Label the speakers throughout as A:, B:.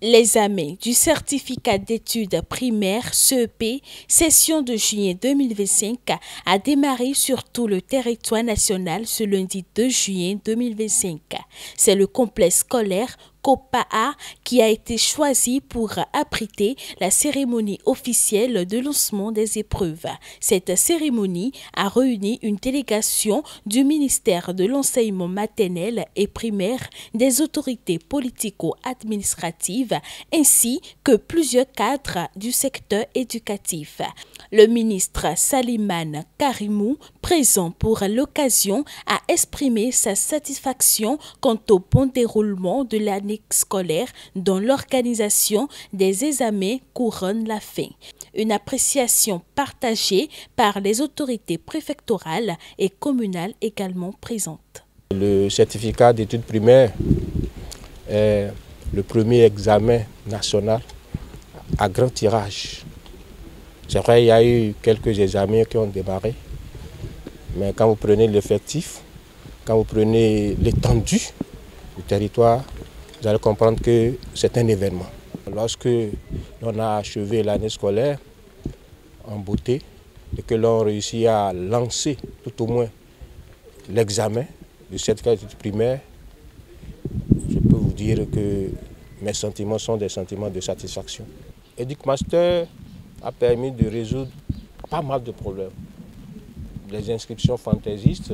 A: L'examen du certificat d'études primaires CEP, session de juillet 2025, a démarré sur tout le territoire national ce lundi 2 juillet 2025. C'est le complexe scolaire COPA qui a été choisi pour abriter la cérémonie officielle de lancement des épreuves. Cette cérémonie a réuni une délégation du ministère de l'enseignement maternel et primaire, des autorités politico-administratives ainsi que plusieurs cadres du secteur éducatif. Le ministre Salimane Karimou, présent pour l'occasion, a exprimé sa satisfaction quant au bon déroulement de l'année scolaire dont l'organisation des examens couronne la fin. Une appréciation partagée par les autorités préfectorales et communales également présentes.
B: Le certificat d'études primaires est le premier examen national à grand tirage. C'est vrai, il y a eu quelques examens qui ont démarré, mais quand vous prenez l'effectif, quand vous prenez l'étendue du territoire, vous allez comprendre que c'est un événement. Lorsque l'on a achevé l'année scolaire en beauté et que l'on réussit à lancer tout au moins l'examen du certificat d'études primaires, je peux vous dire que mes sentiments sont des sentiments de satisfaction. EducMaster a permis de résoudre pas mal de problèmes. Des inscriptions fantaisistes,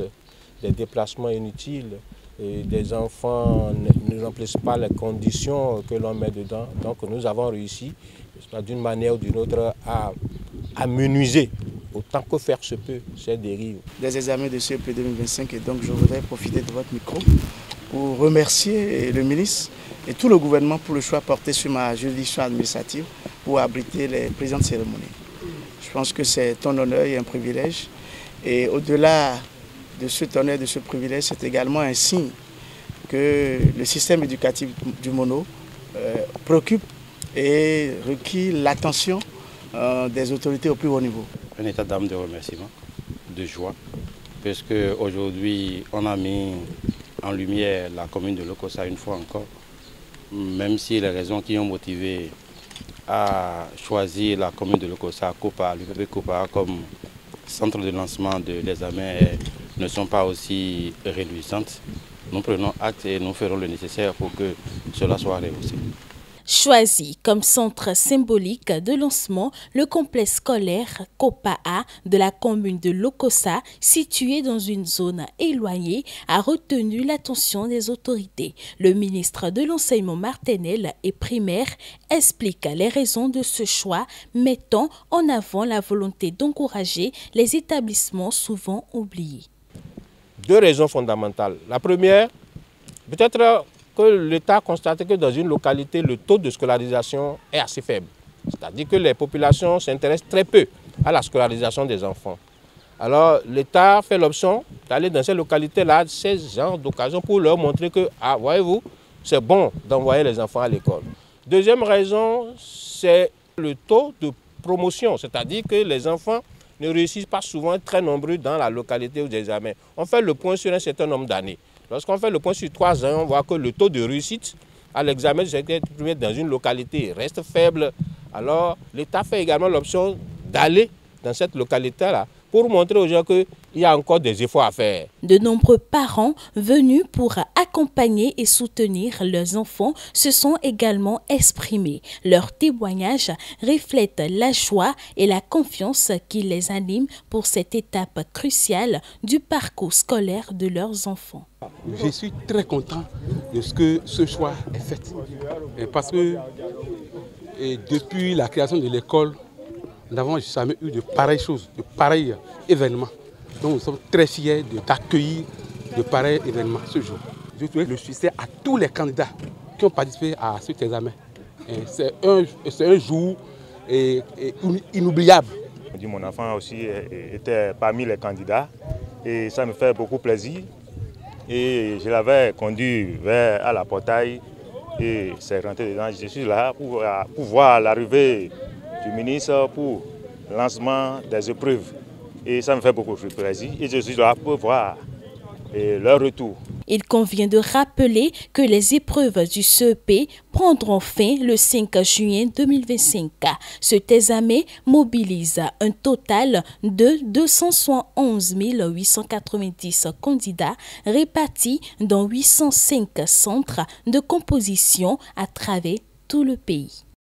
B: des déplacements inutiles, et des enfants ne remplissent pas les conditions que l'on met dedans. Donc nous avons réussi, d'une manière ou d'une autre, à menuiser autant que faire se peut ces dérives.
C: Des examens de CEP 2025 et donc je voudrais profiter de votre micro pour remercier le ministre et tout le gouvernement pour le choix porté sur ma juridiction administrative pour abriter les présentes cérémonies. Je pense que c'est un honneur et un privilège. Et au-delà de cet honneur et de ce privilège, c'est également un signe que le système éducatif du Mono préoccupe et requiert l'attention des autorités au plus haut niveau.
D: Un état d'âme de remerciement, de joie, puisque aujourd'hui on a mis en lumière la commune de Lokossa une fois encore, même si les raisons qui ont motivé à choisir la commune de Lokossa, l'UPP COPA comme centre de lancement de l'examen ne sont pas aussi réjouissantes. Nous prenons acte et nous ferons le nécessaire pour que cela soit rehaussé.
A: Choisi comme centre symbolique de lancement, le complexe scolaire COPA de la commune de Lokossa, situé dans une zone éloignée, a retenu l'attention des autorités. Le ministre de l'enseignement maternel et primaire explique les raisons de ce choix, mettant en avant la volonté d'encourager les établissements souvent oubliés.
B: Deux raisons fondamentales. La première, peut-être que l'État a constaté que dans une localité, le taux de scolarisation est assez faible. C'est-à-dire que les populations s'intéressent très peu à la scolarisation des enfants. Alors l'État fait l'option d'aller dans ces localités-là, ces genres d'occasions, pour leur montrer que, ah, voyez-vous, c'est bon d'envoyer les enfants à l'école. Deuxième raison, c'est le taux de promotion, c'est-à-dire que les enfants ne réussissent pas souvent très nombreux dans la localité aux examens. On fait le point sur un certain nombre d'années. Lorsqu'on fait le point sur 3 ans, on voit que le taux de réussite à l'examen du certificat d'études primaires dans une localité reste faible. Alors l'État fait également l'option d'aller dans cette localité-là pour montrer aux gens qu'il y a encore des efforts à faire.
A: De nombreux parents venus pour accompagner et soutenir leurs enfants se sont également exprimés. Leurs témoignages reflètent la joie et la confiance qui les anime pour cette étape cruciale du parcours scolaire de leurs enfants.
E: Je suis très content de ce que ce choix est fait. Parce que depuis la création de l'école, nous n'avons jamais eu de pareilles choses, de pareils événements. Donc nous sommes très fiers d'accueillir de pareils événements ce jour. Je souhaite le succès à tous les candidats qui ont participé à cet examen. C'est un jour inoubliable.
F: Mon enfant aussi était parmi les candidats et ça me fait beaucoup plaisir. Et je l'avais conduit à la portail et c'est rentré dedans. Je suis là pour voir l'arrivée du ministre pour le lancement des épreuves. Et ça me fait beaucoup de plaisir. Et je suis là pour voir et leur retour.
A: Il convient de rappeler que les épreuves du CEP prendront fin le 5 juin 2025. Cet examen mobilise un total de 271 890 candidats répartis dans 805 centres de composition à travers tout le pays.